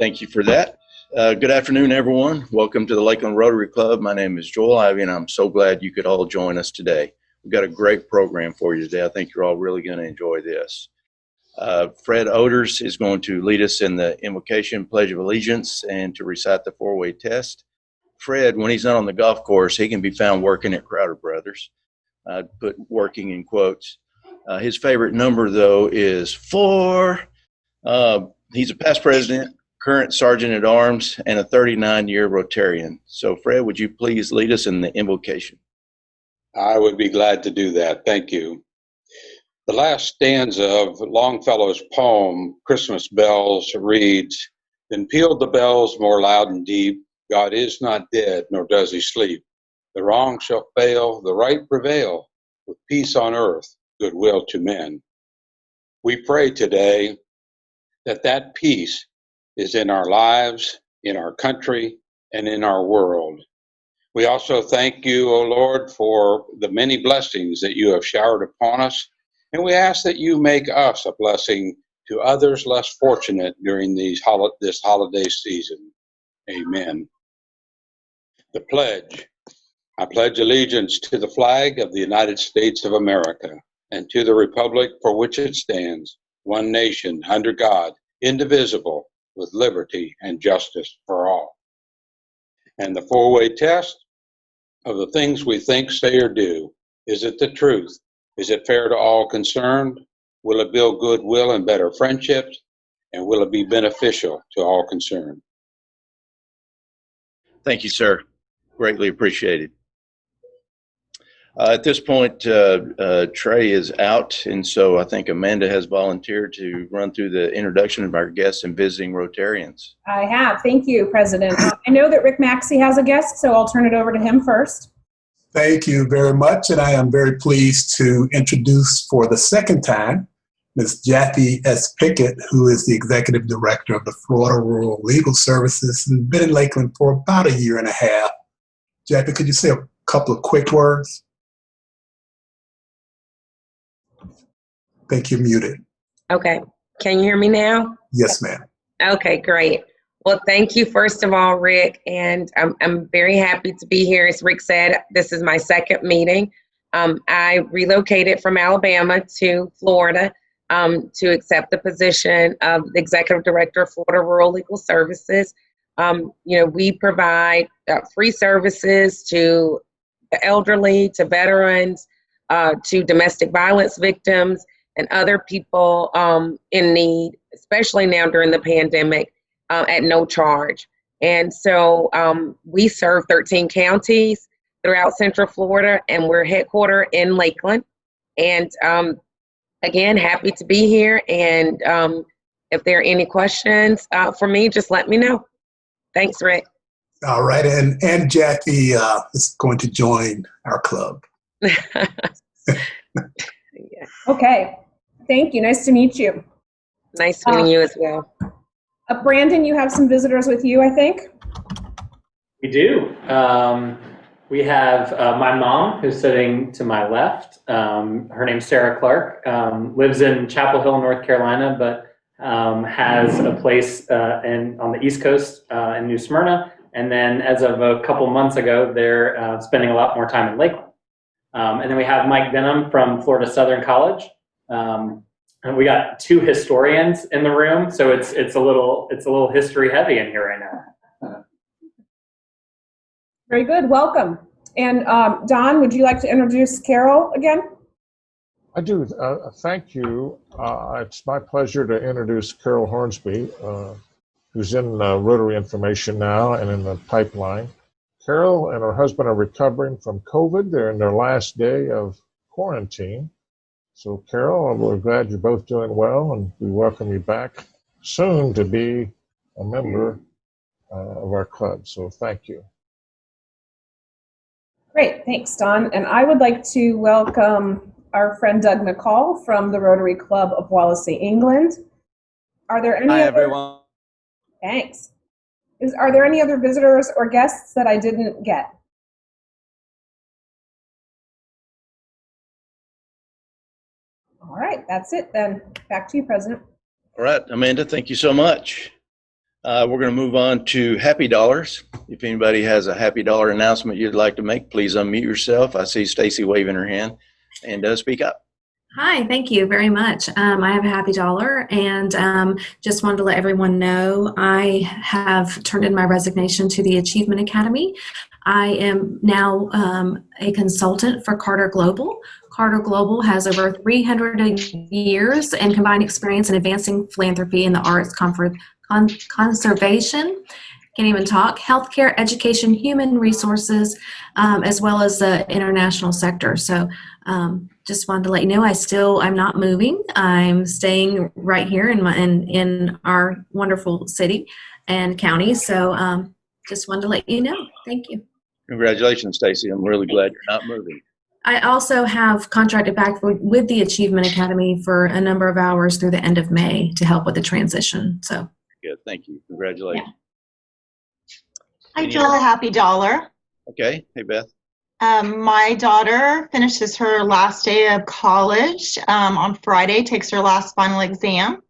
Thank you for that. Good afternoon, everyone. Welcome to the Lakeland Rotary Club. My name is Joel Ivy, and I'm so glad you could all join us today. We've got a great program for you today. I think you're all really going to enjoy this. Fred Oders is going to lead us in the invocation, Pledge of Allegiance, and to recite the four-way test. Fred, when he's not on the golf course, he can be found working at Crowder Brothers. I put working in quotes. His favorite number, though, is 4. He's a past president, current sergeant at arms, and a 39-year Rotarian. So, Fred, would you please lead us in the invocation? I would be glad to do that. Thank you. The last stanza of Longfellow's poem, Christmas Bells, reads, "Then pealed the bells more loud and deep. God is not dead, nor does he sleep. The wrong shall fail, the right prevail, with peace on earth, goodwill to men." We pray today that peace is in our lives, in our country, and in our world. We also thank you, O Lord, for the many blessings that you have showered upon us, and we ask that you make us a blessing to others less fortunate during this holiday season. Amen. The pledge. I pledge allegiance to the flag of the United States of America and to the republic for which it stands, one nation, under God, indivisible, with liberty and justice for all. And the four-way test of the things we think, say, or do. Is it the truth? Is it fair to all concerned? Will it build goodwill and better friendships? And will it be beneficial to all concerned? Thank you, sir. Greatly appreciated. At this point, Trey is out, and so I think Amanda has volunteered to run through the introduction of our guests and visiting Rotarians. I have. Thank you, President. I know that Rick Maxey has a guest, so I'll turn it over to him first. Thank you very much, and I am very pleased to introduce for the second time Ms. Jackie S. Pickett, who is the Executive Director of the Florida Rural Legal Services and been in Lakeland for about a year and a half. Jackie, could you say a couple of quick words? I think you're muted. Okay. Can you hear me now? Yes, ma'am. Okay, great. Well, thank you, first of all, Rick, and I'm very happy to be here. As Rick said, this is my second meeting. I relocated from Alabama to Florida to accept the position of the Executive Director of Florida Rural Legal Services. We provide free services to the elderly, to veterans, to domestic violence victims, and other people in need, especially now during the pandemic, at no charge. And so we serve 13 counties throughout Central Florida, and we're headquartered in Lakeland. And again, happy to be here. And if there are any questions for me, just let me know. Thanks, Rick. All right. And Jackie is going to join our club. Yeah. Okay. Thank you. Nice to meet you. Nice meeting you as well. Brandon, you have some visitors with you, I think. We do. We have my mom, who's sitting to my left. Her name's Sarah Clark. Lives in Chapel Hill, North Carolina, but has a place on the East Coast in New Smyrna. And then as of a couple months ago, they're spending a lot more time in Lakeland. And then we have Mike Denham from Florida Southern College. And we got 2 historians in the room, so it's a little history heavy in here right now. Very good. Welcome. And Don, would you like to introduce Carol again? I do. Thank you. It's my pleasure to introduce Carol Hornsby, who's in Rotary Information now and in the pipeline. Carol and her husband are recovering from COVID. They're in their last day of quarantine. So, Carol, we're glad you're both doing well, and we welcome you back soon to be a member of our club. So, thank you. Great. Thanks, Don. And I would like to welcome our friend Doug McCall from the Rotary Club of Wallasey, England. Are there any Hi, everyone. Thanks. Are there any other visitors or guests that I didn't get? All right, that's it then. Back to you, President. All right, Amanda, thank you so much. We're going to move on to Happy Dollars. If anybody has a Happy Dollar announcement you'd like to make, please unmute yourself. I see Stacy waving her hand, and speak up. Hi, thank you very much. I have a happy dollar and just wanted to let everyone know I have turned in my resignation to the Achievement Academy. I am now a consultant for Carter Global. Carter Global has over 300 years and combined experience in advancing philanthropy in the arts, conservation, can't even talk, healthcare, education, human resources, as well as the international sector. So just wanted to let you know I'm not moving. I'm staying right here in our wonderful city and county. So just wanted to let you know. Thank you. Congratulations, Stacy. I'm really glad you're not moving. I also have contracted back with the Achievement Academy for a number of hours through the end of May to help with the transition. So good. Thank you. Congratulations. Yeah. Hi, Joel. Happy dollar. Okay. Hey, Beth. My daughter finishes her last day of college on Friday, takes her last final exam.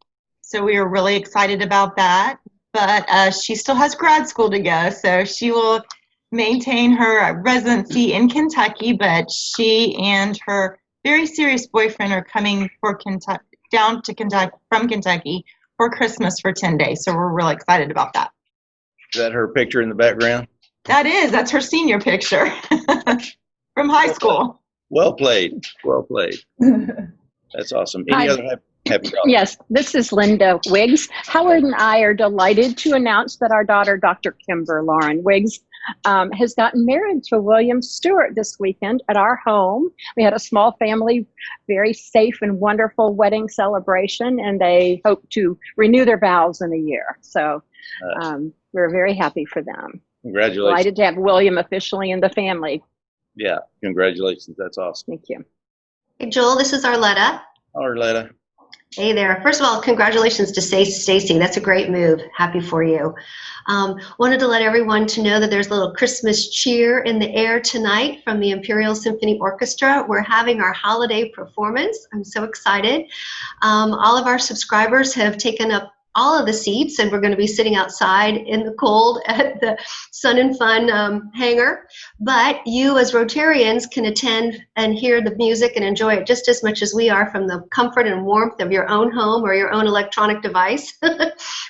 So we are really excited about that. But she still has grad school to go, so she will maintain her residency in Kentucky, but she and her very serious boyfriend are coming down to Kentucky from Kentucky for Christmas for 10 days. So we're really excited about that. Is that her picture in the background? That's her senior picture from high school. Well played. Well played. That's awesome. Any other happy dollars? Yes, this is Linda Wiggs. Howard and I are delighted to announce that our daughter, Dr. Kimber Lauren Wiggs, has gotten married to William Stewart this weekend at our home. We had a small family, very safe and wonderful wedding celebration, and they hope to renew their vows in a year. So we're very happy for them. Congratulations. Delighted to have William officially in the family. Yeah, congratulations. That's awesome. Thank you. Hey, Joel, this is Arletta. Arletta. Hey there. First of all, congratulations to Stacy. That's a great move. Happy for you. Wanted to let everyone to know that there's a little Christmas cheer in the air tonight from the Imperial Symphony Orchestra. We're having our holiday performance. I'm so excited. All of our subscribers have taken up all of the seats, and we're going to be sitting outside in the cold at the Sun and Fun hangar. But you as Rotarians can attend and hear the music and enjoy it just as much as we are from the comfort and warmth of your own home or your own electronic device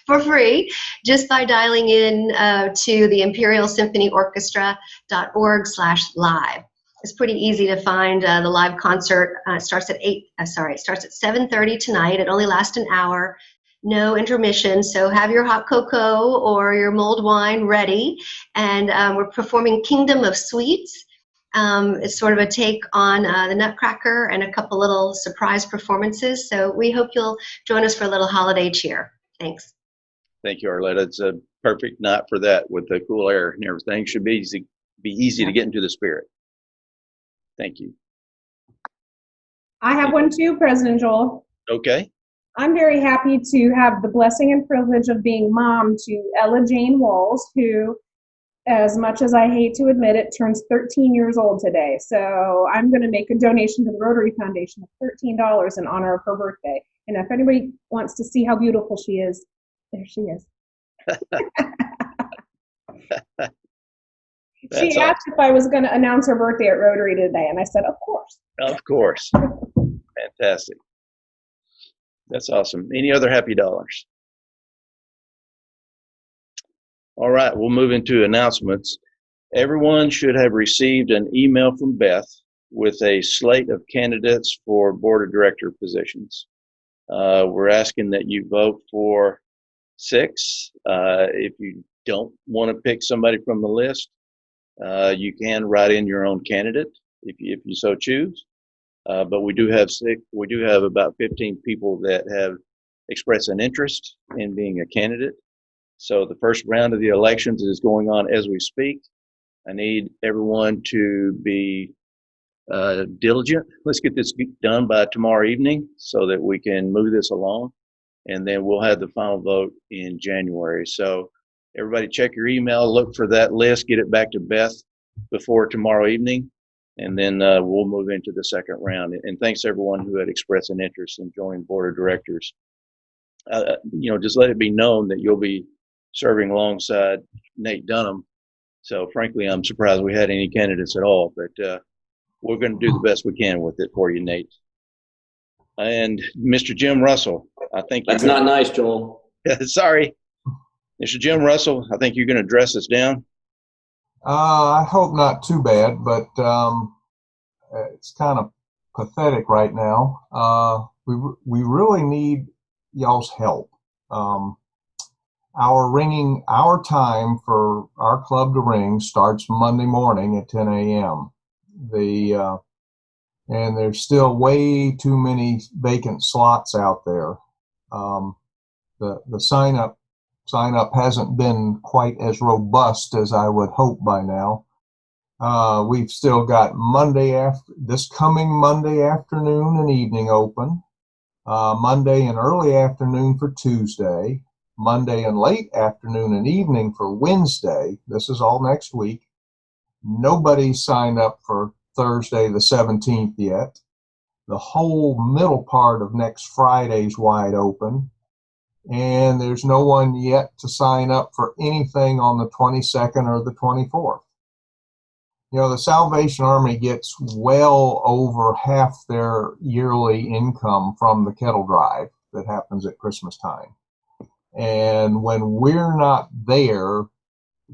for free, just by dialing in to the imperialsymphonyorchestra.org/live. It's pretty easy to find the live concert. It starts at 7:30 tonight. It only lasts an hour. No intermission, so have your hot cocoa or your mulled wine ready. And we're performing Kingdom of Sweets. It's sort of a take on the Nutcracker and a couple little surprise performances. So we hope you'll join us for a little holiday cheer. Thanks. Thank you, Arletta. It's a perfect night for that with the cool air and everything. Should be easy to get into the spirit. Thank you. I have one too, President Joel. Okay. I'm very happy to have the blessing and privilege of being mom to Ella Jane Walls, who, as much as I hate to admit it, turns 13 years old today. So I'm going to make a donation to the Rotary Foundation of $13 in honor of her birthday. And if anybody wants to see how beautiful she is, there she is. She asked if I was going to announce her birthday at Rotary today, and I said, of course. Of course. Fantastic. That's awesome. Any other happy dollars? All right, we'll move into announcements. Everyone should have received an email from Beth with a slate of candidates for board of director positions. We're asking that you vote for 6. If you don't want to pick somebody from the list, you can write in your own candidate if you so choose. But we do have about 15 people that have expressed an interest in being a candidate. So the first round of the elections is going on as we speak. I need everyone to be diligent. Let's get this done by tomorrow evening so that we can move this along, and then we'll have the final vote in January. So everybody check your email, look for that list, get it back to Beth before tomorrow evening. And then we'll move into the second round. And thanks to everyone who had expressed an interest in joining board of directors. Just let it be known that you'll be serving alongside Nate Dunham. So frankly, I'm surprised we had any candidates at all, but we're going to do the best we can with it for you, Nate. And Mr. Jim Russell, I think that's not nice, Joel. Sorry. Mr. Jim Russell, I think you're going to dress us down. I hope not too bad, but it's kind of pathetic right now. We really need y'all's help. Our time for our club to ring starts Monday morning at 10 a.m. And there's still way too many vacant slots out there. The sign up hasn't been quite as robust as I would hope by now. We've still got this coming Monday afternoon and evening open, Monday and early afternoon for Tuesday, Monday and late afternoon and evening for Wednesday. This is all next week. Nobody signed up for Thursday the 17th yet. The whole middle part of next Friday's wide open. And there's no one yet to sign up for anything on the 22nd or the 24th. You know, the Salvation Army gets well over half their yearly income from the kettle drive that happens at Christmas time. And when we're not there,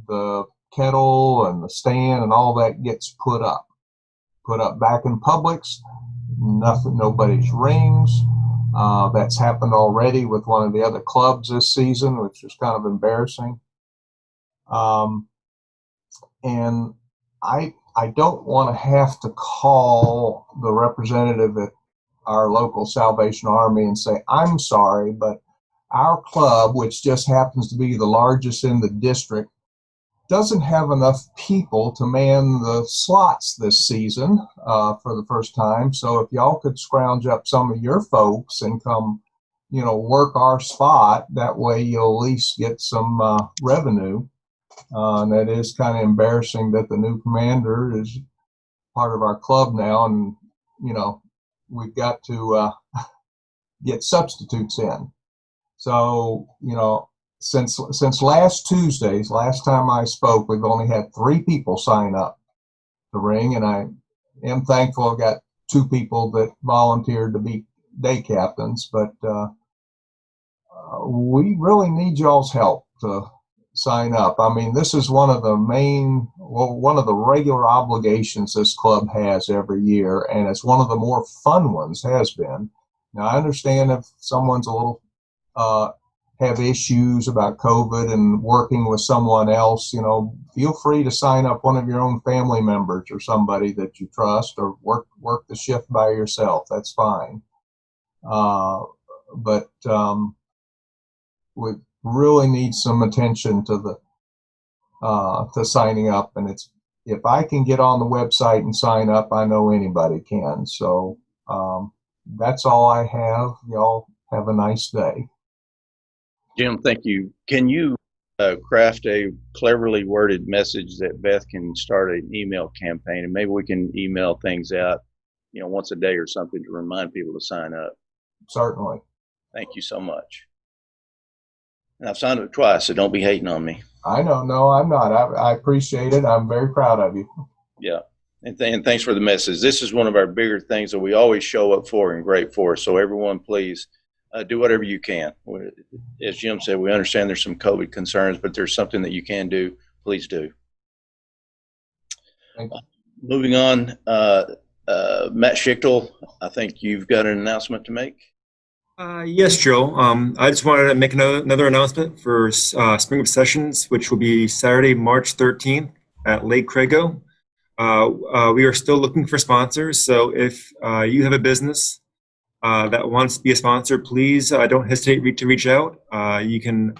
the kettle and the stand and all that gets put up back in Publix. Nobody's rings. That's happened already with one of the other clubs this season, which is kind of embarrassing. And I don't want to have to call the representative at our local Salvation Army and say, I'm sorry, but our club, which just happens to be the largest in the district, doesn't have enough people to man the slots this season for the first time. So if y'all could scrounge up some of your folks and come, work our spot, that way you'll at least get some revenue. And that is kind of embarrassing that the new commander is part of our club now, and we've got to get substitutes in. So since last time I spoke, we've only had 3 people sign up to ring, and I am thankful I've got 2 people that volunteered to be day captains, but we really need y'all's help to sign up. I mean, this is one of the regular obligations this club has every year, and it's one of the more fun ones, has been. Now, I understand if someone's a little have issues about COVID and working with someone else, feel free to sign up one of your own family members or somebody that you trust, or work the shift by yourself. That's fine. But we really need some attention to to signing up. And if I can get on the website and sign up, I know anybody can. So that's all I have. Y'all have a nice day. Jim, thank you. Can you craft a cleverly worded message that Beth can start an email campaign, and maybe we can email things out, once a day or something to remind people to sign up? Certainly. Thank you so much. And I've signed up twice, so don't be hating on me. I know. No, I'm not. I appreciate it. I'm very proud of you. Yeah. And thanks for the message. This is one of our bigger things that we always show up for and great for. So everyone, please do whatever you can. As Jim said, we understand there's some COVID concerns, but there's something that you can do. Please do. Thank you. Moving on, Matt Schichtel, I think you've got an announcement to make. Yes, Joe. I just wanted to make another announcement for Spring Up Sessions, which will be Saturday, March 13th at Lake Crago. We are still looking for sponsors, so if you have a business that wants to be a sponsor, please don't hesitate to reach out. You can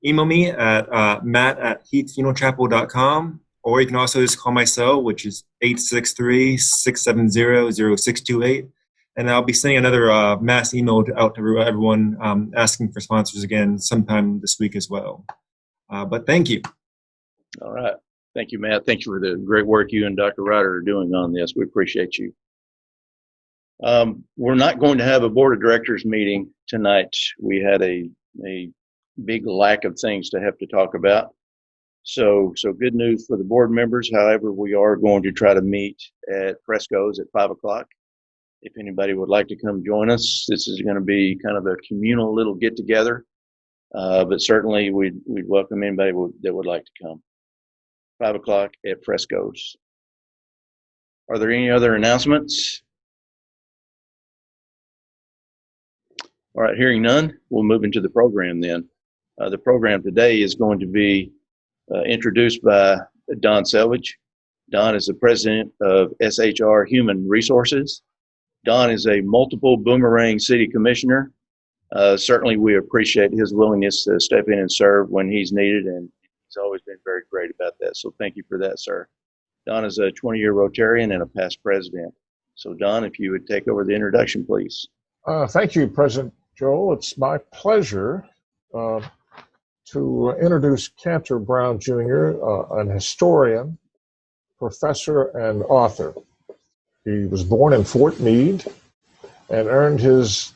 email me at matt@heathfuneralchapel.com, or you can also just call my cell, which is 863-670-0628. And I'll be sending another mass email out to everyone asking for sponsors again sometime this week as well. But thank you. All right. Thank you, Matt. Thank you for the great work you and Dr. Ryder are doing on this. We appreciate you. We're not going to have a board of directors meeting tonight. We had a big lack of things to have to talk about. So good news for the board members. However, we are going to try to meet at Fresco's at 5 o'clock. If anybody would like to come join us, this is going to be kind of a communal little get together. But certainly we'd welcome anybody that would like to come. 5 o'clock at Fresco's. Are there any other announcements? All right, hearing none, we'll move into the program then. The program today is going to be introduced by Don Selvage. Don is the president of SHR Human Resources. Don is a multiple Boomerang City Commissioner. Certainly we appreciate his willingness to step in and serve when he's needed, and he's always been very great about that. So thank you for that, sir. Don is a 20-year Rotarian and a past president. So Don, if you would take over the introduction, please. Thank you, President Joel. It's my pleasure to introduce Canter Brown Jr., an historian, professor, and author. He was born in Fort Meade and earned his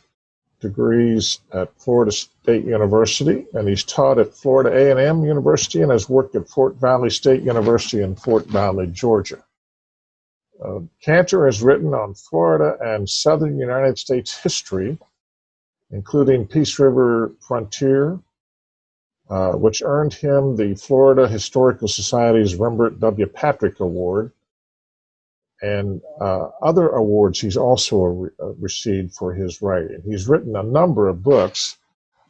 degrees at Florida State University, and he's taught at Florida A&M University and has worked at Fort Valley State University in Fort Valley, Georgia. Canter has written on Florida and Southern United States history, including Peace River Frontier, which earned him the Florida Historical Society's Rembert W. Patrick Award, and other awards he's also received for his writing. He's written a number of books.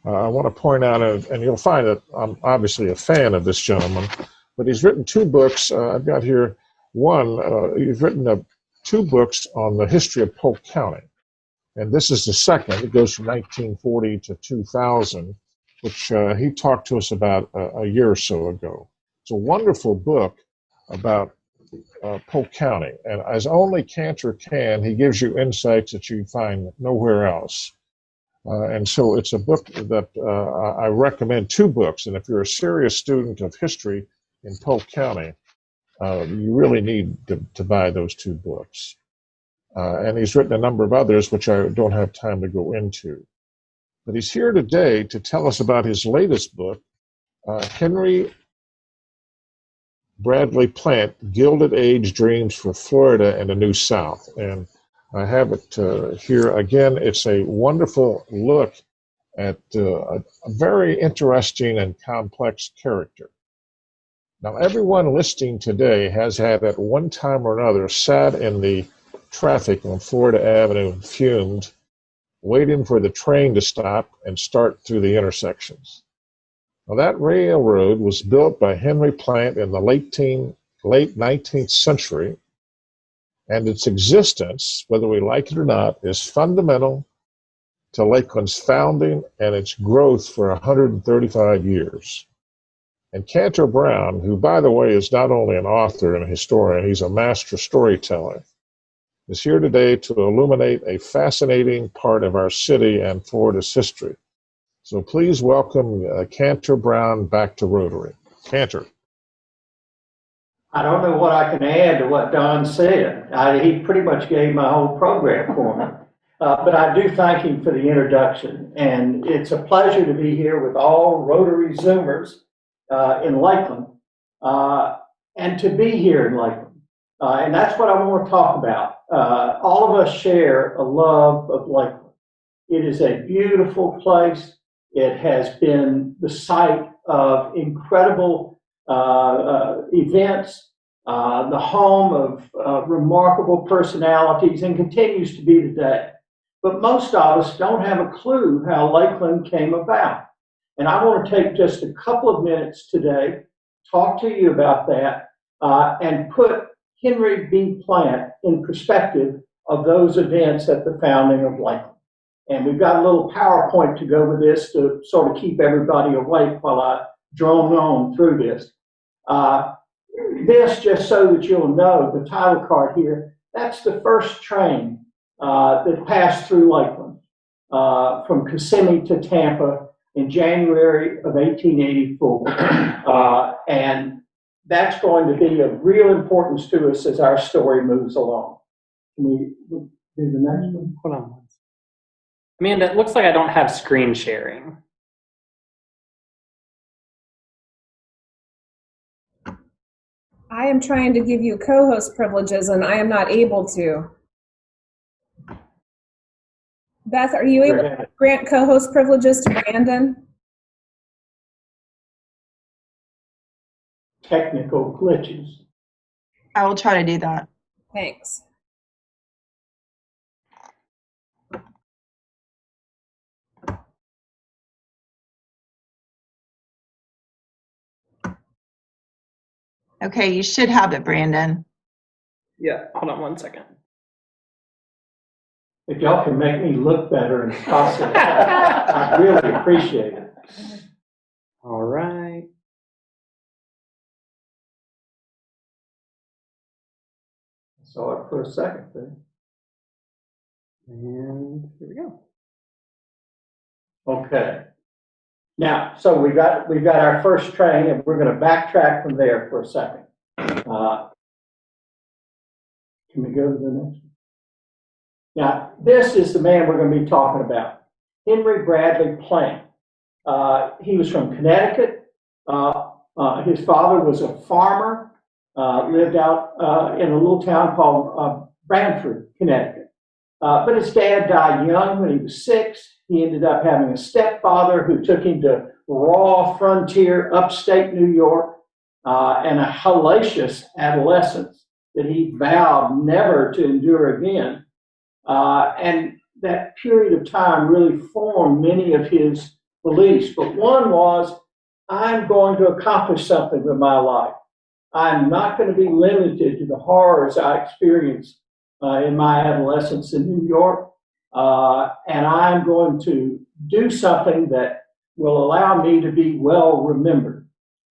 I want to point out, and you'll find that I'm obviously a fan of this gentleman, but he's written 2 books. I've got here one. He's written 2 books on the history of Polk County, and this is the second. It goes from 1940 to 2000, which he talked to us about a year or so ago. It's a wonderful book about Polk County, and as only Canter can, he gives you insights that you find nowhere else. And so it's a book that I recommend, 2 books, and if you're a serious student of history in Polk County, you really need to buy those 2 books. And he's written a number of others, which I don't have time to go into. But he's here today to tell us about his latest book, Henry Bradley Plant, Gilded Age Dreams for Florida and the New South. And I have it here again. It's a wonderful look at a very interesting and complex character. Now, everyone listening today has had at one time or another sat in the traffic on Florida Avenue fumed, waiting for the train to stop and start through the intersections. Now, that railroad was built by Henry Plant in the late 19th century, and its existence, whether we like it or not, is fundamental to Lakeland's founding and its growth for 135 years. And Canter Brown, who, by the way, is not only an author and a historian, he's a master storyteller, is here today to illuminate a fascinating part of our city and Florida's history. So please welcome Canter Brown back to Rotary. Canter. I don't know what I can add to what Don said. He pretty much gave my whole program for me. But I do thank him for the introduction. And it's a pleasure to be here with all Rotary Zoomers in Lakeland and to be here in Lakeland. And that's what I want to talk about. All of us share a love of Lakeland. It is a beautiful place. It has been the site of incredible events, the home of remarkable personalities, and continues to be today. But most of us don't have a clue how Lakeland came about. And I want to take just a couple of minutes today, talk to you about that, and put Henry B. Plant in perspective of those events at the founding of Lakeland. And we've got a little PowerPoint to go with this to sort of keep everybody awake while I drone on through this. This, just so that you'll know, the title card here, that's the first train that passed through Lakeland from Kissimmee to Tampa in January of 1884. And that's going to be of real importance to us as our story moves along. Can we do the next one? Hold on. Amanda, it looks like I don't have screen sharing. I am trying to give you co-host privileges and I am not able to. Beth, are you able to grant co-host privileges to Brandon? Technical glitches. I will try to do that. Thanks. Okay, you should have it, Brandon. Yeah, hold on one second. If y'all can make me look better in the process, I really appreciate it. All right. I saw it for a second there. And here we go. Okay. Now, so we've got our first train, and we're going to backtrack from there for a second. Can we go to the next one? Now, this is the man we're going to be talking about, Henry Bradley Plant. He was from Connecticut. His father was a farmer, lived out in a little town called Branford, Connecticut. But his dad died young when he was 6. He ended up having a stepfather who took him to raw frontier upstate New York and a hellacious adolescence that he vowed never to endure again. And that period of time really formed many of his beliefs. But one was, I'm going to accomplish something with my life. I'm not going to be limited to the horrors I experienced in my adolescence in New York. And I'm going to do something that will allow me to be well remembered.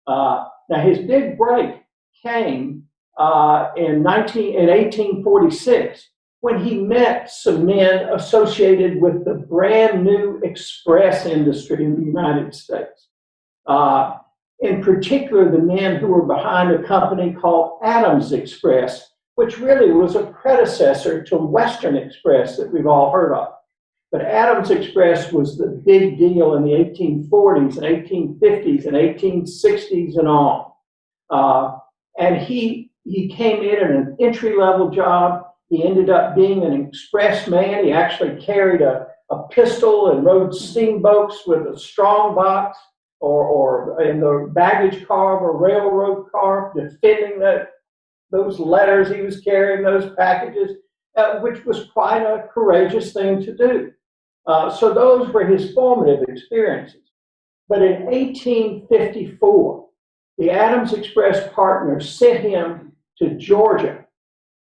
Now, his big break came in 1846 when he met some men associated with the brand new express industry in the United States. In particular, the men who were behind a company called Adams Express, which really was a predecessor to Western Express that we've all heard of. But Adams Express was the big deal in the 1840s and 1850s and 1860s and on. And he came in at an entry-level job. He ended up being an express man. He actually carried a pistol and rode steamboats with a strong box or in the baggage car of a railroad car, defending those letters he was carrying, those packages, which was quite a courageous thing to do. So those were his formative experiences. But in 1854, the Adams Express partners sent him to Georgia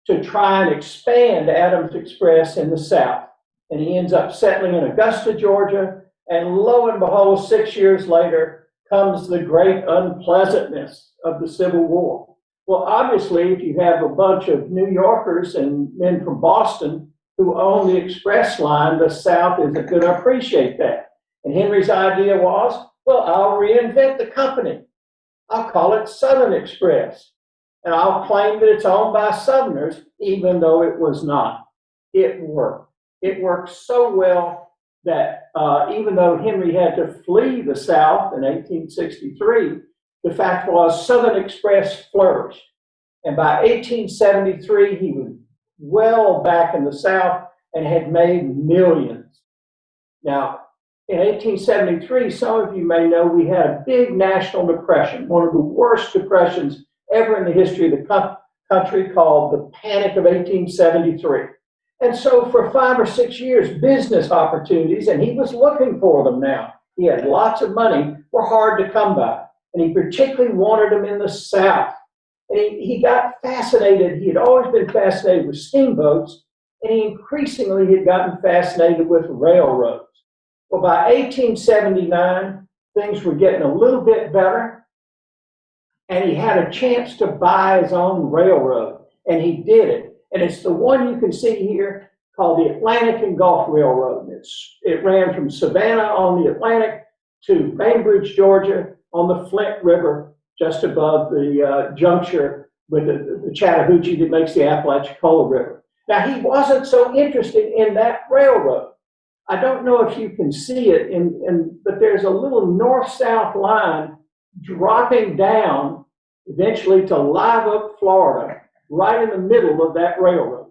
to try and expand Adams Express in the South. And he ends up settling in Augusta, Georgia. And lo and behold, 6 years later comes the great unpleasantness of the Civil War. Well, obviously, if you have a bunch of New Yorkers and men from Boston who own the express line, the South isn't going to appreciate that. And Henry's idea was, well, I'll reinvent the company. I'll call it Southern Express. And I'll claim that it's owned by Southerners, even though it was not. It worked. It worked so well that even though Henry had to flee the South in 1863, the fact was Southern Express flourished. And by 1873, he was well back in the South and had made millions. Now, in 1873, some of you may know we had a big national depression, one of the worst depressions ever in the history of the country, called the Panic of 1873. And so for 5 or 6 years, business opportunities, and he was looking for them now. He had lots of money, were hard to come by. And he particularly wanted them in the South. And he got fascinated. He had always been fascinated with steamboats, and he increasingly had gotten fascinated with railroads. Well, by 1879, things were getting a little bit better, and he had a chance to buy his own railroad, and he did it. And it's the one you can see here called the Atlantic and Gulf Railroad. It ran from Savannah on the Atlantic to Bainbridge, Georgia, on the Flint River, just above the juncture with the Chattahoochee that makes the Apalachicola River. Now, he wasn't so interested in that railroad. I don't know if you can see it, but there's a little north-south line dropping down eventually to Live Oak, Florida, right in the middle of that railroad.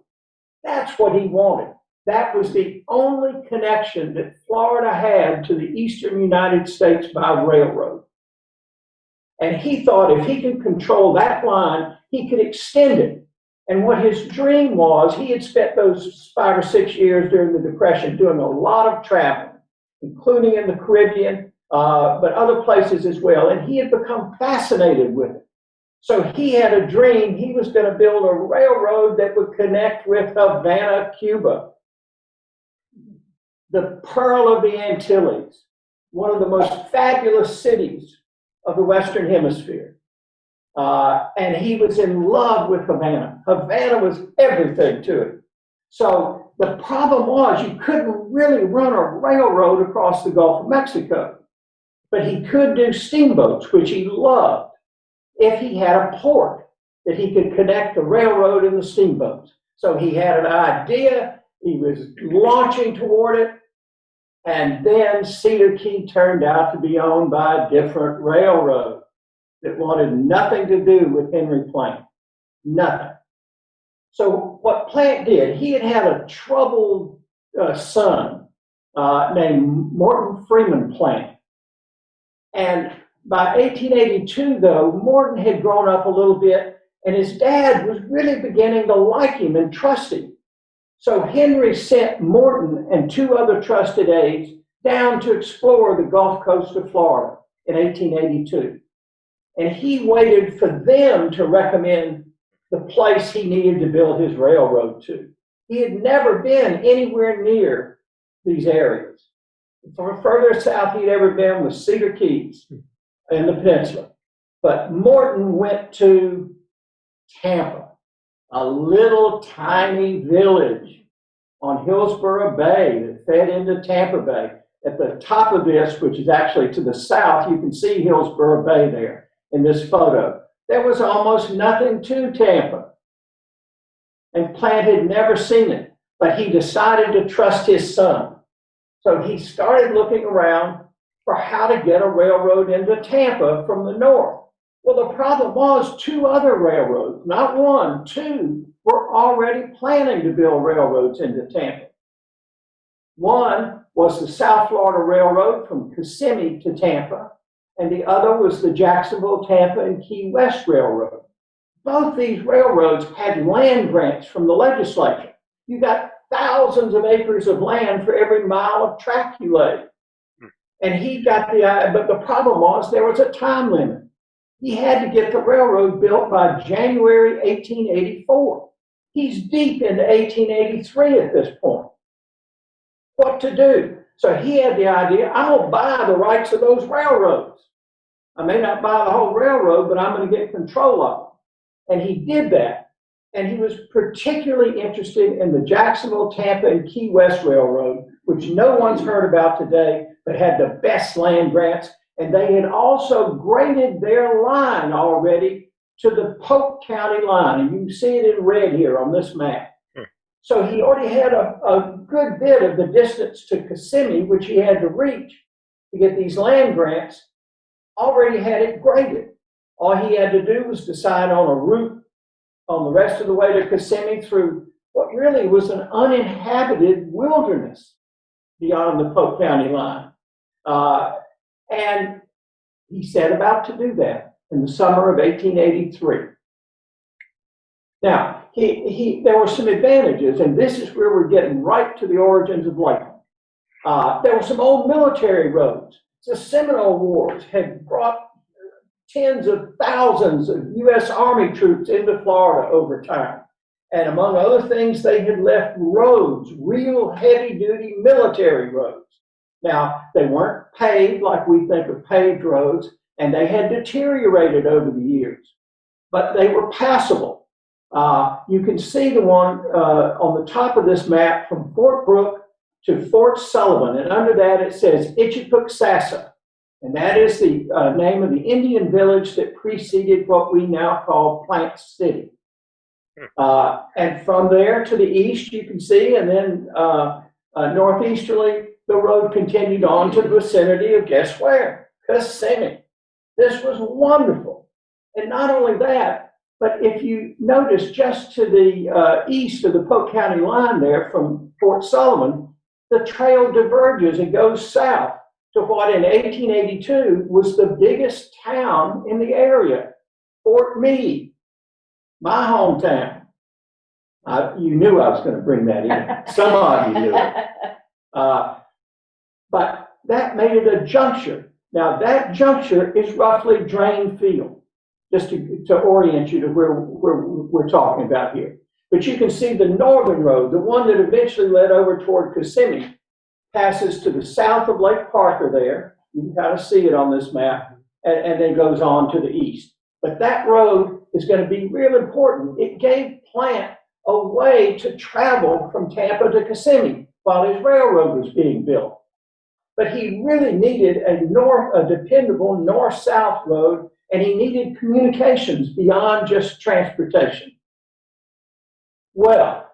That's what he wanted. That was the only connection that Florida had to the eastern United States by railroad. And he thought if he could control that line, he could extend it. And what his dream was, he had spent those 5 or 6 years during the Depression doing a lot of traveling, including in the Caribbean, but other places as well. And he had become fascinated with it. So he had a dream. He was going to build a railroad that would connect with Havana, Cuba, the Pearl of the Antilles, one of the most fabulous cities of the Western Hemisphere. And he was in love with Havana. Havana was everything to him. So the problem was you couldn't really run a railroad across the Gulf of Mexico, but he could do steamboats, which he loved, if he had a port that he could connect the railroad and the steamboats. So he had an idea, he was launching toward it, and then Cedar Key turned out to be owned by a different railroad that wanted nothing to do with Henry Plant. Nothing. So what Plant did, he had a troubled son named Morton Freeman Plant. And by 1882, though, Morton had grown up a little bit, and his dad was really beginning to like him and trust him. So Henry sent Morton and 2 other trusted aides down to explore the Gulf Coast of Florida in 1882. And he waited for them to recommend the place he needed to build his railroad to. He had never been anywhere near these areas. From further south he'd ever been was Cedar Keys in the peninsula. But Morton went to Tampa, a little tiny village on Hillsborough Bay that fed into Tampa Bay. At the top of this, which is actually to the south, you can see Hillsborough Bay there in this photo. There was almost nothing to Tampa. And Plant had never seen it, but he decided to trust his son. So he started looking around for how to get a railroad into Tampa from the north. Well, the problem was 2 other railroads, not 1, 2, were already planning to build railroads into Tampa. One was the South Florida Railroad from Kissimmee to Tampa, and the other was the Jacksonville, Tampa, and Key West Railroad. Both these railroads had land grants from the legislature. You got thousands of acres of land for every mile of track you laid. And he got but the problem was there was a time limit. He had to get the railroad built by January 1884. He's deep into 1883 at this point. What to do? So he had the idea, I'm going to buy the rights of those railroads. I may not buy the whole railroad, but I'm going to get control of them. And he did that. And he was particularly interested in the Jacksonville, Tampa, and Key West Railroad, which no one's heard about today, but had the best land grants. And they had also graded their line already to the Polk County line. And you can see it in red here on this map. So he already had a good bit of the distance to Kissimmee, which he had to reach to get these land grants, already had it graded. All he had to do was decide on a route on the rest of the way to Kissimmee through what really was an uninhabited wilderness beyond the Polk County line. And he set about to do that in the summer of 1883. Now, there were some advantages, and this is where we're getting right to the origins of Lakeland. There were some old military roads. The Seminole Wars had brought tens of thousands of U.S. Army troops into Florida over time. And among other things, they had left roads, real heavy-duty military roads. Now, they weren't paved like we think of paved roads, and they had deteriorated over the years, but they were passable. You can see the one on the top of this map from Fort Brooke to Fort Sullivan, and under that it says Ichikuksasa, and that is the name of the Indian village that preceded what we now call Plant City. And from there to the east, you can see, and then northeasterly, the road continued on to the vicinity of, guess where? Kissimmee. This was wonderful. And not only that, but if you notice just to the east of the Polk County line there from Fort Sullivan, the trail diverges and goes south to what in 1882 was the biggest town in the area, Fort Meade, my hometown. You knew I was going to bring that in. Some of you knew it. But that made it a juncture. Now, that juncture is roughly drain field, just to orient you to where we're talking about here. But you can see the northern road, the one that eventually led over toward Kissimmee, passes to the south of Lake Parker there. You can kind of see it on this map, and then goes on to the east. But that road is going to be real important. It gave Plant a way to travel from Tampa to Kissimmee while his railroad was being built. But he really needed a dependable north-south road, and he needed communications beyond just transportation. Well,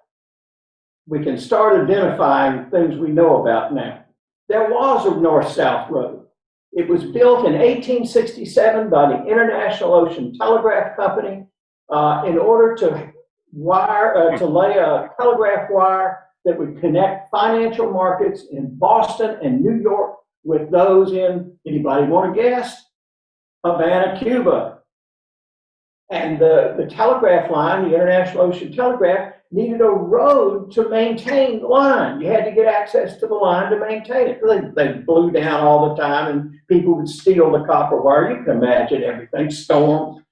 we can start identifying things we know about now. There was a north-south road. It was built in 1867 by the International Ocean Telegraph Company in order to lay a telegraph wire that would connect financial markets in Boston and New York with those in, anybody want to guess? Havana, Cuba. And the telegraph line, the International Ocean Telegraph, needed a road to maintain the line. You had to get access to the line to maintain it. They blew down all the time, and people would steal the copper wire. You can imagine everything, storms.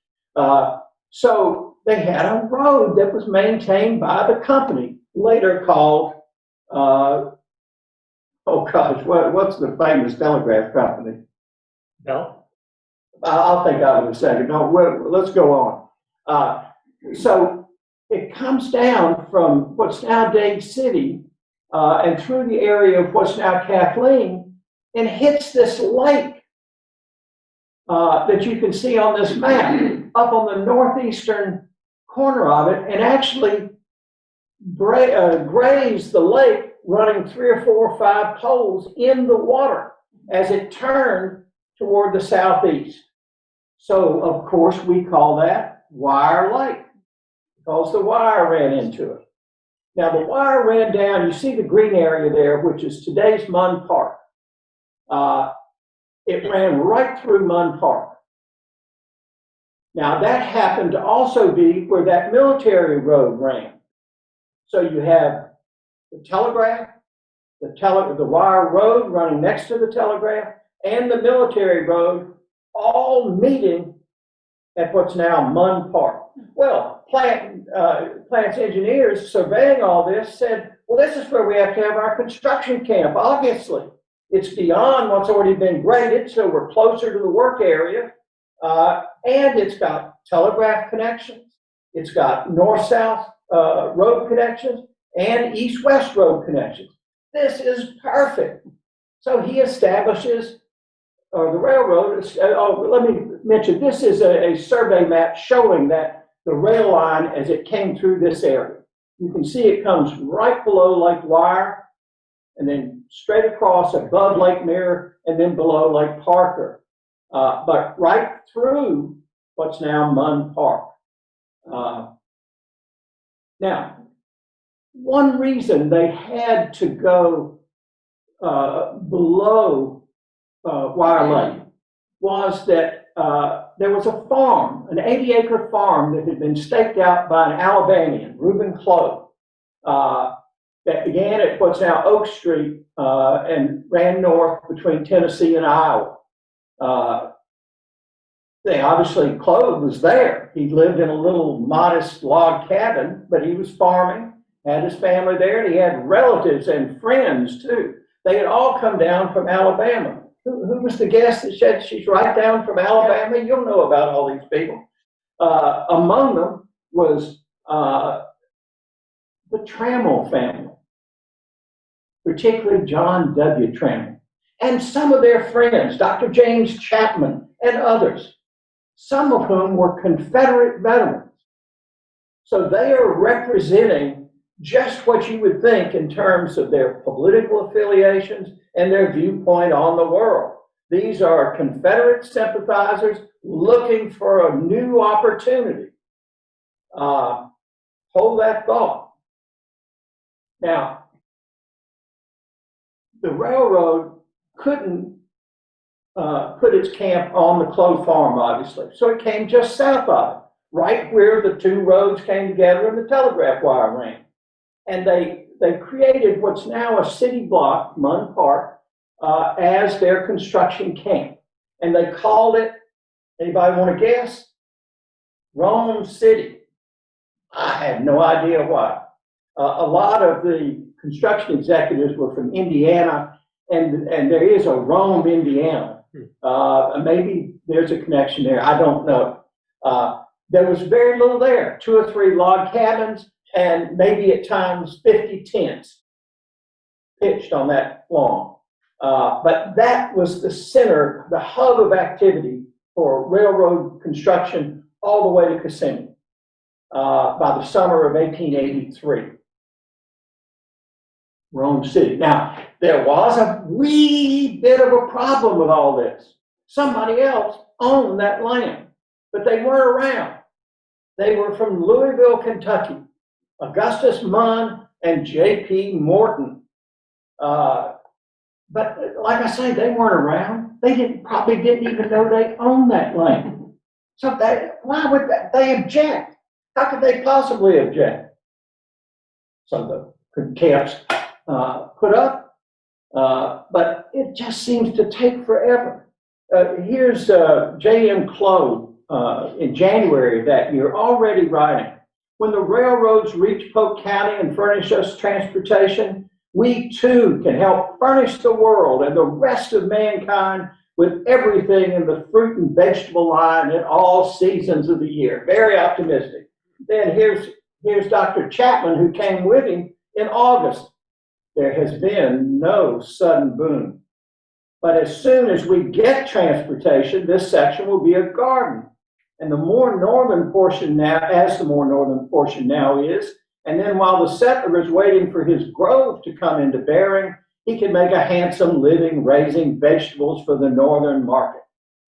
So they had a road that was maintained by the company, later called, what's the famous telegraph company? Bell? I'll think of it in a second. No, let's go on. So it comes down from what's now Dade City and through the area of what's now Kathleen and hits this lake that you can see on this map up on the northeastern corner of it, and actually grazed the lake, running 3 or 4 or 5 poles in the water as it turned toward the southeast. So, of course, we call that Wire Lake, because the wire ran into it. Now, the wire ran down, you see the green area there, which is today's Munn Park. It ran right through Munn Park. Now, that happened to also be where that military road ran. So you have the telegraph, the wire road running next to the telegraph, and the military road all meeting at what's now Munn Park. Well, Plant's engineers surveying all this said, well, this is where we have to have our construction camp, obviously. It's beyond what's already been graded, so we're closer to the work area, and it's got telegraph connections, it's got north-south road connections, and east-west road connections. This is perfect. So he establishes, or the railroad, let me mention, this is a survey map showing that the rail line as it came through this area. You can see it comes right below Lake Wire, and then straight across above Lake Mirror, and then below Lake Parker. But right through what's now Munn Park. Now, one reason they had to go below Wire Lake was that there was a farm, an 80-acre farm that had been staked out by an Alabamian, Reuben Clough, that began at what's now Oak Street and ran north between Tennessee and Iowa. Obviously, Clough was there. He lived in a little modest log cabin, but he was farming, had his family there, and he had relatives and friends too. They had all come down from Alabama. Who was the guest that said she's right down from Alabama? You'll know about all these people. Among them was the Trammell family, particularly John W. Trammell, and some of their friends, Dr. James Chapman and others, some of whom were Confederate veterans. So they are representing just what you would think in terms of their political affiliations and their viewpoint on the world. These are Confederate sympathizers looking for a new opportunity. Hold that thought. Now, the railroad couldn't put its camp on the Clove Farm, obviously. So it came just south of it, right where the two roads came together and the telegraph wire ran. And they created what's now a city block, Munn Park, as their construction camp. And they called it, anybody want to guess? Rome City. I had no idea why. A lot of the construction executives were from Indiana, and there is a Rome, Indiana. Maybe there's a connection there. I don't know. There was very little there, 2 or 3 log cabins, and maybe at times 50 tents pitched on that lawn. But that was the center, the hub of activity for railroad construction all the way to Kissimmee by the summer of 1883. Rome City. Now, there was a wee bit of a problem with all this. Somebody else owned that land, but they weren't around. They were from Louisville, Kentucky, Augustus Munn and J.P. Morton. But like I say, they weren't around. They probably didn't even know they owned that land. So why would they object? How could they possibly object? So the camps put up, but it just seems to take forever. Here's J.M. Clode in January of that year, already writing, when the railroads reach Polk County and furnish us transportation, we too can help furnish the world and the rest of mankind with everything in the fruit and vegetable line in all seasons of the year. Very optimistic. Then here's Dr. Chapman, who came with him in August. There has been no sudden boom. But as soon as we get transportation, this section will be a garden. And the more northern portion now, as the more northern portion now is, and then while the settler is waiting for his grove to come into bearing, he can make a handsome living raising vegetables for the northern market.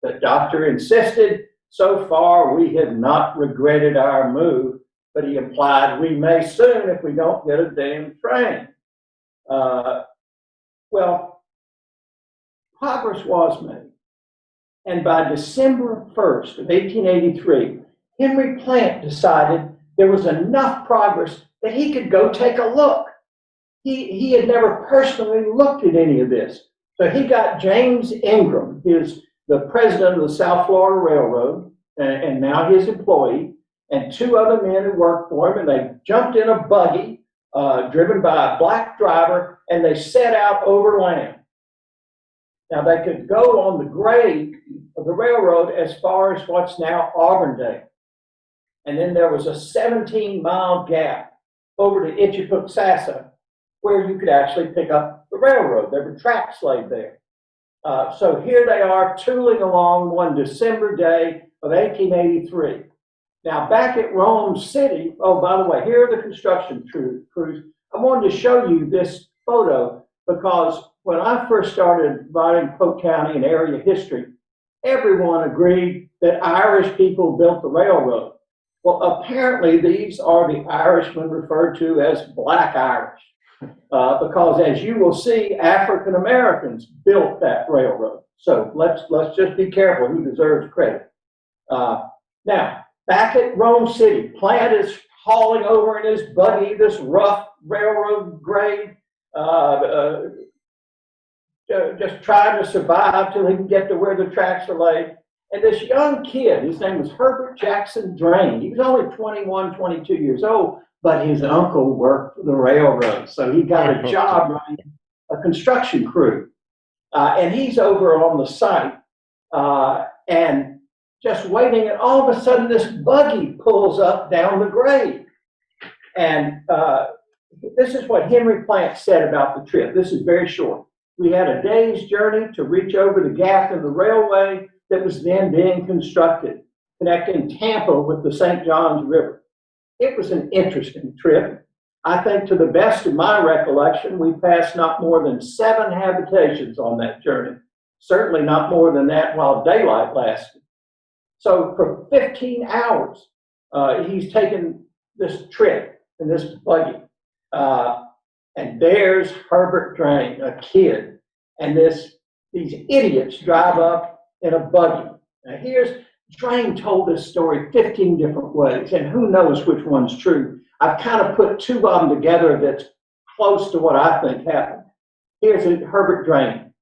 The doctor insisted, so far we have not regretted our move, but he implied we may soon if we don't get a damn train. Well, progress was made. And by December 1st of 1883, Henry Plant decided there was enough progress that he could go take a look. He had never personally looked at any of this. So he got James Ingram, the president of the South Florida Railroad, and now his employee, and 2 other men who worked for him, and they jumped in a buggy driven by a black driver, and they set out overland. Now, they could go on the grade of the railroad as far as what's now Auburndale. And then there was a 17-mile gap over to Itchipooksassa where you could actually pick up the railroad. There were tracks laid there. So here they are tooling along one December day of 1883. Now, back at Rome City, oh, by the way, here are the construction crews. I wanted to show you this photo because when I first started writing Polk County and area history, everyone agreed that Irish people built the railroad. Well, apparently these are the Irishmen referred to as Black Irish, because as you will see, African Americans built that railroad. So let's just be careful who deserves credit. Now, back at Rome City, Plant is hauling over in his buggy this rough railroad grade, just trying to survive till he can get to where the tracks are laid. And this young kid, his name was Herbert Jackson Drain. He was only 21, 22 years old, but his uncle worked for the railroad. So he got a job running a construction crew. And he's over on the site and just waiting. And all of a sudden, this buggy pulls up down the grade. And this is what Henry Plant said about the trip. This is very short. We had a day's journey to reach over the gap in the railway that was then being constructed, connecting Tampa with the St. Johns River. It was an interesting trip. I think to the best of my recollection, we passed not more than 7 habitations on that journey. certainly not more than that while daylight lasted. So for 15 hours, he's taken this trip in this buggy. And there's Herbert Drain, a kid, and these idiots drive up in a buggy. Now Drain told this story 15 different ways, and who knows which one's true. I've kind of put two of them together that's close to what I think happened. Here's Herbert Drain.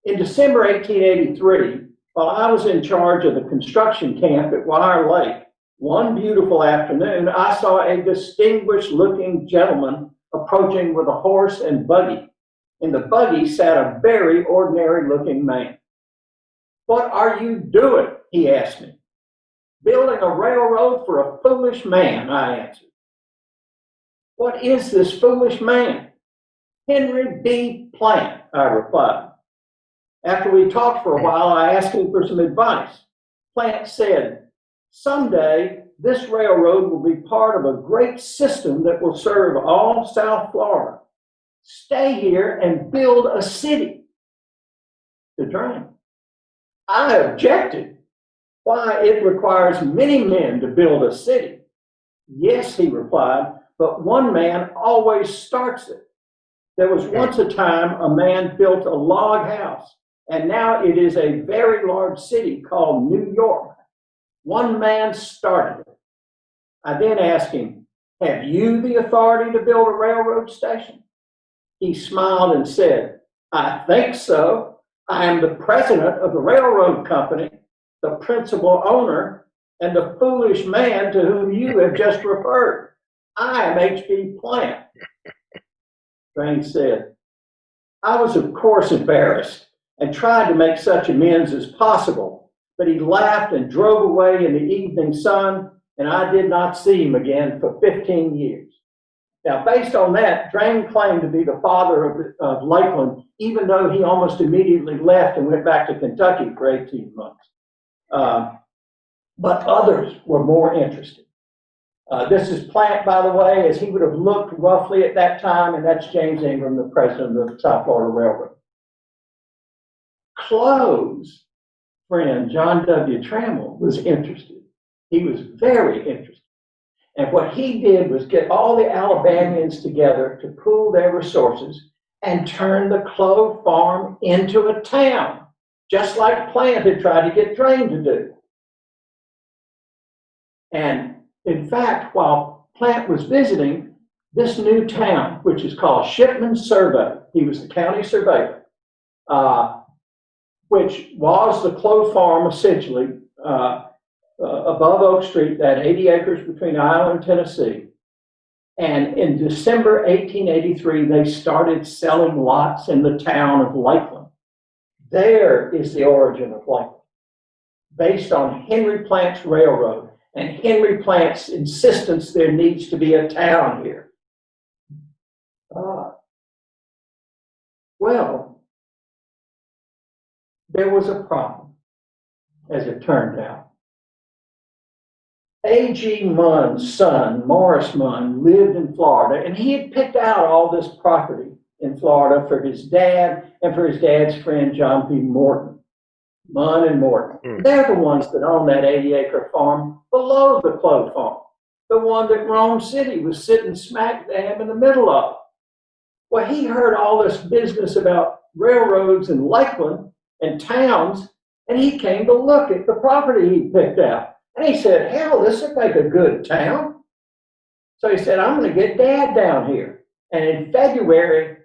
In December 1883, while I was in charge of the construction camp at Wire Lake, one beautiful afternoon, I saw a distinguished-looking gentleman approaching with a horse and buggy. In the buggy sat a very ordinary-looking man. "What are you doing?" he asked me. "Building a railroad for a foolish man," I answered. "What is this foolish man?" "Henry B. Plant," I replied. After we talked for a while, I asked him for some advice. Plant said, "Someday this railroad will be part of a great system that will serve all South Florida. Stay here and build a city." To Drain. I objected. "Why, it requires many men to build a city." "Yes," he replied, "but one man always starts it. There was once a time a man built a log house, and now it is a very large city called New York. One man started it." I then asked him, "Have you the authority to build a railroad station?" He smiled and said, "I think so. I am the president of the railroad company, the principal owner, and the foolish man to whom you have just referred. I am H.B. Plant." Drain said, "I was of course embarrassed and tried to make such amends as possible, but he laughed and drove away in the evening sun, and I did not see him again for 15 years. Now, based on that, Drain claimed to be the father of Lakeland, even though he almost immediately left and went back to Kentucky for 18 months. But others were more interested. This is Plant, by the way, as he would have looked roughly at that time, and that's James Ingram, the president of the South Florida Railroad. Close friend John W. Trammell was interested. He was very interested. And what he did was get all the Alabamians together to pool their resources and turn the Clove Farm into a town, just like Plant had tried to get Drain to do. And in fact, while Plant was visiting this new town, which is called Shipman's Survey, he was the county surveyor, which was the Clove Farm essentially, above Oak Street, that 80 acres between Iowa and Tennessee. And in December 1883, they started selling lots in the town of Lakeland. There is the origin of Lakeland, based on Henry Plant's railroad and Henry Plant's insistence there needs to be a town here. Well, there was a problem, as it turned out. A.G. Munn's son, Morris Munn, lived in Florida, and he had picked out all this property in Florida for his dad and for his dad's friend, John P. Morton. Munn and Morton. They're the ones that own that 80-acre farm below the Clove Farm, the one that Rome City was sitting smack dab in the middle of. Well, he heard all this business about railroads in Lakeland and towns, and he came to look at the property he picked out. And he said, hell, this would make a good town. So he said, I'm going to get Dad down here. And in February,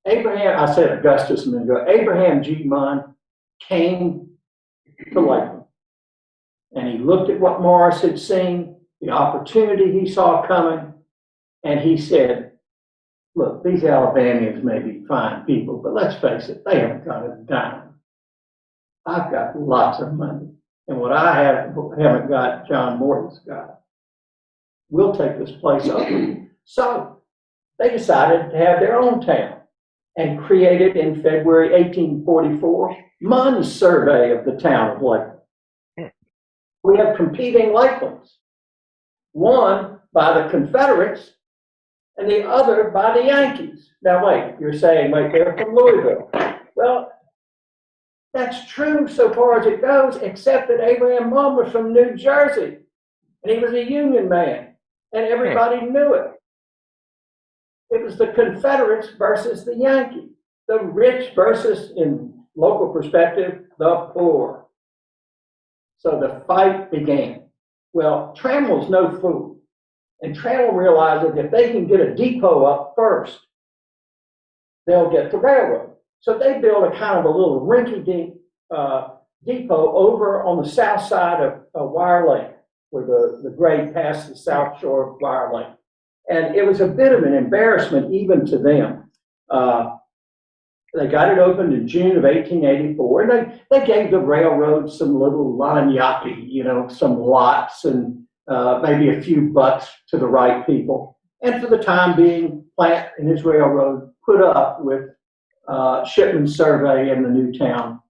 Augustus a minute ago, Abraham G. Munn came to Lakeland. And he looked at what Morris had seen, the opportunity he saw coming, and he said, look, these Alabamians may be fine people, but let's face it, they haven't got a dime. I've got lots of money. And what I haven't got, John Morton's got. We'll take this place over. So they decided to have their own town and created in February 1844 Munn's survey of the town of Lakeland. We have competing Lakelands, one by the Confederates and the other by the Yankees. Now wait, you're saying, wait, they're from Louisville. Well, That's true so far as it goes, except that Abraham Munn was from New Jersey, and he was a Union man, and everybody knew it. It was the Confederates versus the Yankees, the rich versus, in local perspective, the poor. So the fight began. Well, Trammell's no fool, and Trammell realized that if they can get a depot up first, they'll get the railroad. So they built a kind of a little rinky-dink depot over on the south side of Wire Lake, where the grade passed the south shore of Wire Lake. And it was a bit of an embarrassment even to them. They got it opened in June of 1884, and they gave the railroad some little lagniappe, you know, some lots and maybe a few bucks to the right people. And for the time being, Plant and his railroad put up with Shipman's survey in the new town.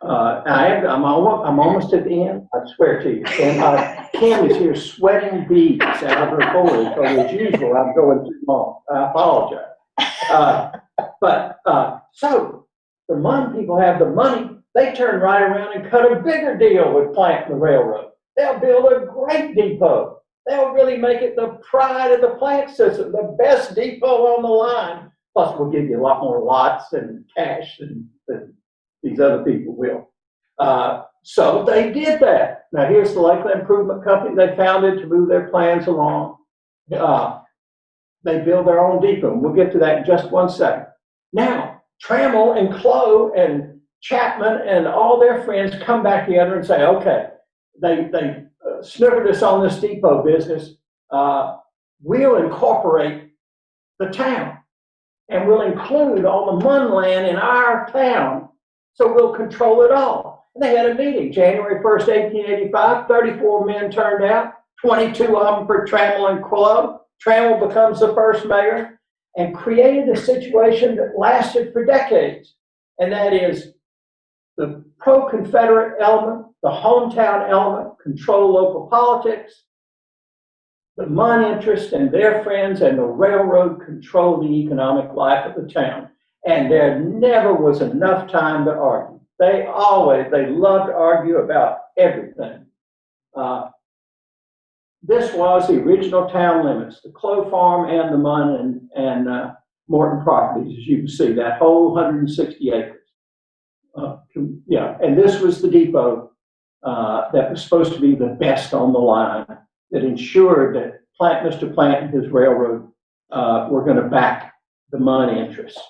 I'm almost at the end, I swear to you. And Kim is here sweating beads out of her forehead, so as usual, I'm going too long. I apologize. So the Munn people have the money. They turn right around and cut a bigger deal with Plant and the railroad. They'll build a great depot. They'll really make it the pride of the Plant system, the best depot on the line. Plus, we'll give you a lot more lots and cash than these other people will. So they did that. Now, here's the Lakeland Improvement Company they founded to move their plans along. They build their own depot. We'll get to that in just one second. Now, Trammell and Clough and Chapman and all their friends come back together and say, okay, they snookered us on this depot business. We'll incorporate the town, and we'll include all the Munn land in our town, so we'll control it all. And they had a meeting, January 1st, 1885, 34 men turned out, 22 of them for Trammell and Clough. Trammell becomes the first mayor and created a situation that lasted for decades. And that is the pro-Confederate element, the hometown element, control local politics. The Munn interest and their friends and the railroad control the economic life of the town. And there never was enough time to argue. They loved to argue about everything. This was the original town limits, the Clough Farm and the Munn and Morton properties, as you can see, that whole 160 acres. And this was the depot that was supposed to be the best on the line, that ensured that Mr. Plant and his railroad were going to back the Munn interests.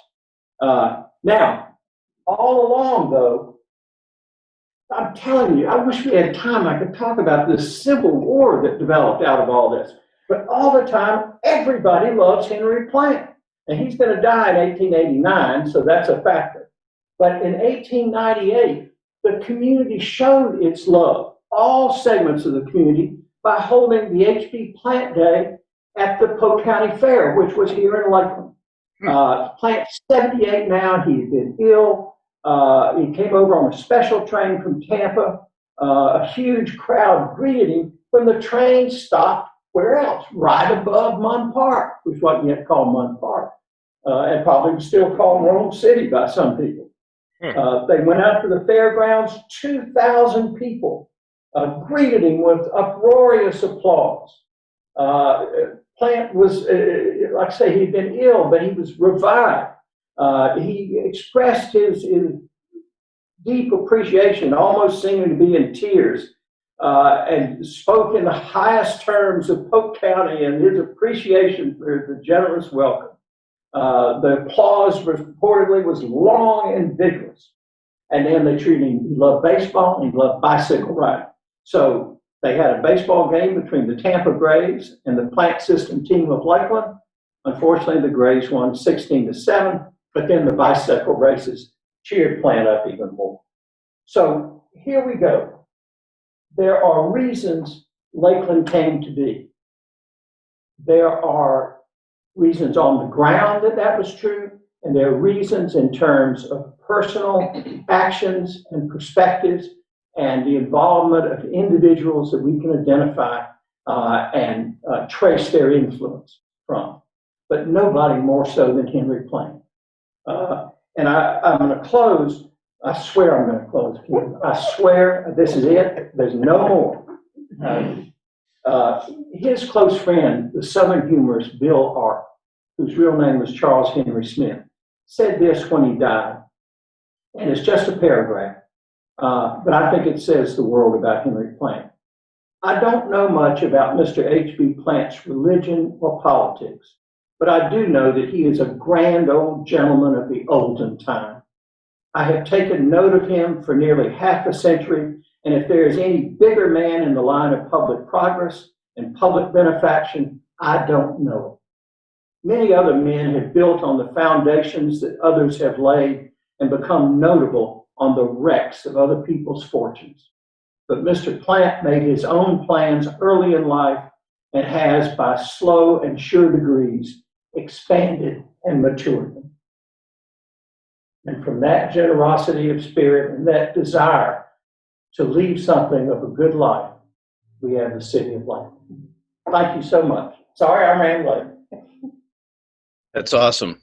Now, all along, though, I'm telling you, I wish we had time. I could talk about this civil war that developed out of all this. But all the time, everybody loves Henry Plant. And he's going to die in 1889, so that's a factor. But in 1898, the community showed its love, all segments of the community, by holding the H.B. Plant Day at the Polk County Fair, which was here in Lakeland. Plant's 78 now. He had been ill. He came over on a special train from Tampa. A huge crowd greeted him when the train stopped. Where else? Right above Munn Park, which wasn't yet called Munn Park, and probably still called Rome City by some people. They went out to the fairgrounds. 2,000 people greeted him with uproarious applause. Plant was, like I say, he'd been ill, but he was revived. He expressed his deep appreciation, almost seeming to be in tears, and spoke in the highest terms of Polk County and his appreciation for the generous welcome. The applause reportedly was long and vigorous. And then they treated him, he loved baseball and he loved bicycle riding. So they had a baseball game between the Tampa Grays and the Plant System team of Lakeland. Unfortunately, the Grays won 16-7, but then the bicycle races cheered Plant up even more. So here we go. There are reasons Lakeland came to be. There are reasons on the ground that was true, and there are reasons in terms of personal actions and perspectives and the involvement of individuals that we can identify and trace their influence from. But nobody more so than Henry Plant. And I'm going to close I swear I'm going to close, Kim. I swear this is it. There's no more. His close friend, the Southern humorist Bill Arp, whose real name was Charles Henry Smith, said this when he died, and it's just a paragraph, but I think it says the world about Henry Plant. I don't know much about Mr. H.B. Plant's religion or politics, but I do know that he is a grand old gentleman of the olden time. I have taken note of him for nearly half a century, and if there is any bigger man in the line of public progress and public benefaction, I don't know it. Many other men have built on the foundations that others have laid and become notable on the wrecks of other people's fortunes. But Mr. Plant made his own plans early in life and has, by slow and sure degrees, expanded and matured them. And from that generosity of spirit and that desire to leave something of a good life, we have the city of Lakeland. Thank you so much. Sorry I ran late. That's awesome.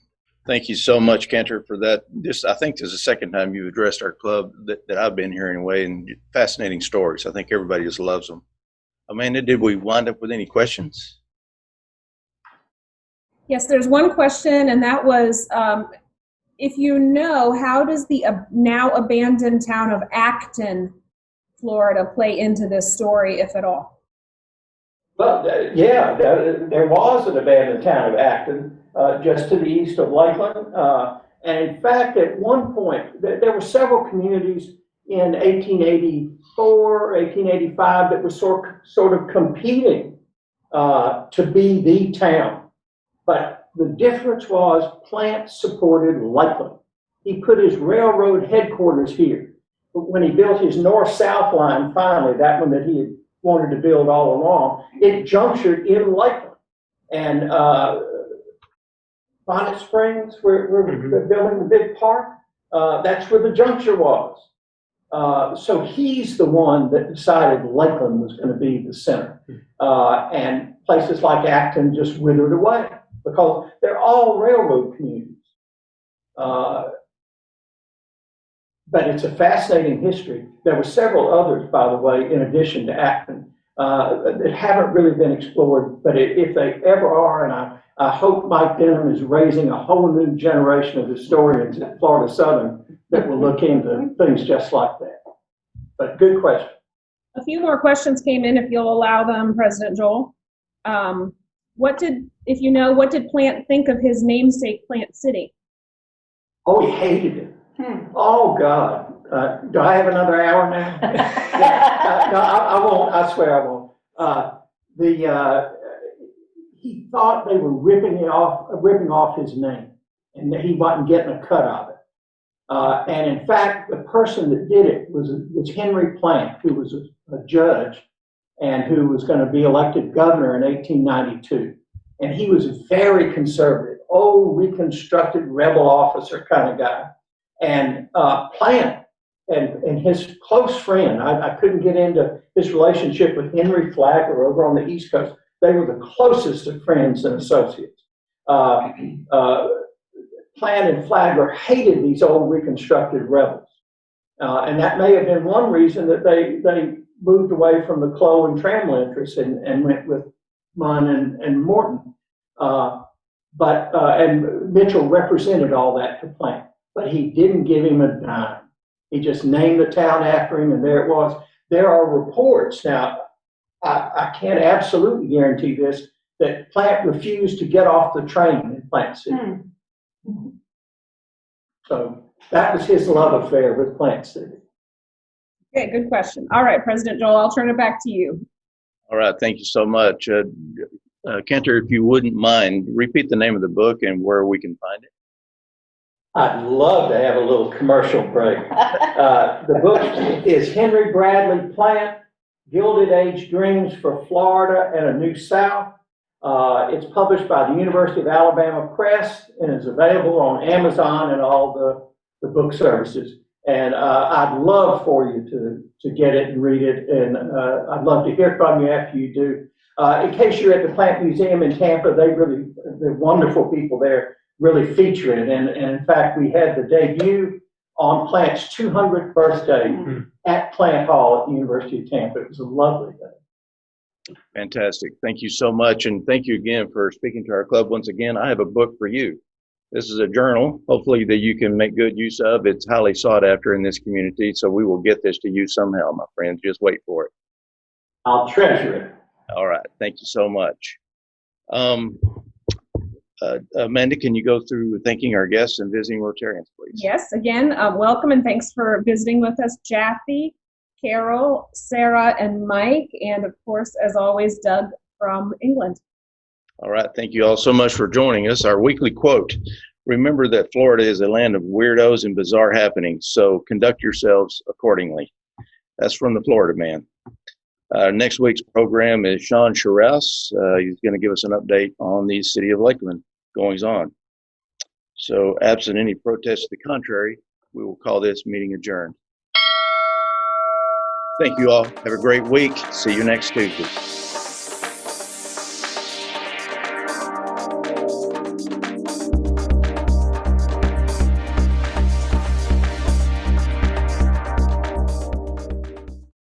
Thank you so much, Canter, for that. I think this is the second time you've addressed our club that I've been here anyway, and fascinating stories. I think everybody just loves them. Amanda, did we wind up with any questions? Yes, there's one question, and that was, if you know, how does the now abandoned town of Acton, Florida, play into this story, if at all? Well, there was an abandoned town of Acton, just to the east of Lakeland. And in fact, at one point, there were several communities in 1884, 1885 that were sort of competing to be the town. But the difference was Plant supported Lakeland. He put his railroad headquarters here. But when he built his north-south line, finally, that one that he had wanted to build all along, it junctured in Lakeland. And Bonnet Springs, where we're building the big park, that's where the juncture was. So he's the one that decided Lakeland was going to be the center. And places like Acton just withered away because they're all railroad communities. But it's a fascinating history. There were several others, by the way, in addition to Acton, that haven't really been explored. But if they ever are, and I hope Mike Denham is raising a whole new generation of historians at Florida Southern that will look into things just like that. But good question. A few more questions came in, if you'll allow them, President Joel. What did Plant think of his namesake Plant City? Oh, he hated it. Oh, God. Do I have another hour now? No, I won't. I swear I won't. He thought they were ripping off his name, and that he wasn't getting a cut of it. And in fact, the person that did it was Henry Plant, who was a judge and who was going to be elected governor in 1892. And he was very conservative, reconstructed rebel officer kind of guy. And Plant and his close friend, I couldn't get into his relationship with Henry Flagler over on the East Coast. They were the closest of friends and associates. Plant and Flagler hated these old reconstructed rebels. And that may have been one reason that they moved away from the Clow and Trammell interests and went with Munn and Morton. And Mitchell represented all that to Plant, but he didn't give him a dime. He just named the town after him, and there it was. There are reports now. I can't absolutely guarantee this, that Plant refused to get off the train in Plant City. So that was his love affair with Plant City. Okay, good question. All right, President Joel, I'll turn it back to you. All right, thank you so much. Canter, if you wouldn't mind, repeat the name of the book and where we can find it. I'd love to have a little commercial break. The book is Henry Bradley Plant, Gilded Age Dreams for Florida and a New South. It's published by the University of Alabama Press and is available on Amazon and all the book services. And I'd love for you to get it and read it. And I'd love to hear from you after you do. In case you're at the Plant Museum in Tampa, they're wonderful people there, really feature it. And in fact, we had the debut on Plant's 200th birthday at Plant Hall at the University of Tampa. It was a lovely day. Fantastic. Thank you so much. And thank you again for speaking to our club. Once again, I have a book for you. This is a journal, hopefully, that you can make good use of. It's highly sought after in this community, so we will get this to you somehow, my friends. Just wait for it. I'll treasure it. All right. Thank you so much. Amanda, can you go through thanking our guests and visiting Rotarians, please? Yes, again, welcome and thanks for visiting with us, Jaffe, Carol, Sarah, and Mike, and of course, as always, Doug from England. All right. Thank you all so much for joining us. Our weekly quote: remember that Florida is a land of weirdos and bizarre happenings, so conduct yourselves accordingly. That's from the Florida man. Next week's program is Sean Charest. He's going to give us an update on the city of Lakeland goings on. So, absent any protest to the contrary, we will call this meeting adjourned. Thank you all. Have a great week. See you next Tuesday.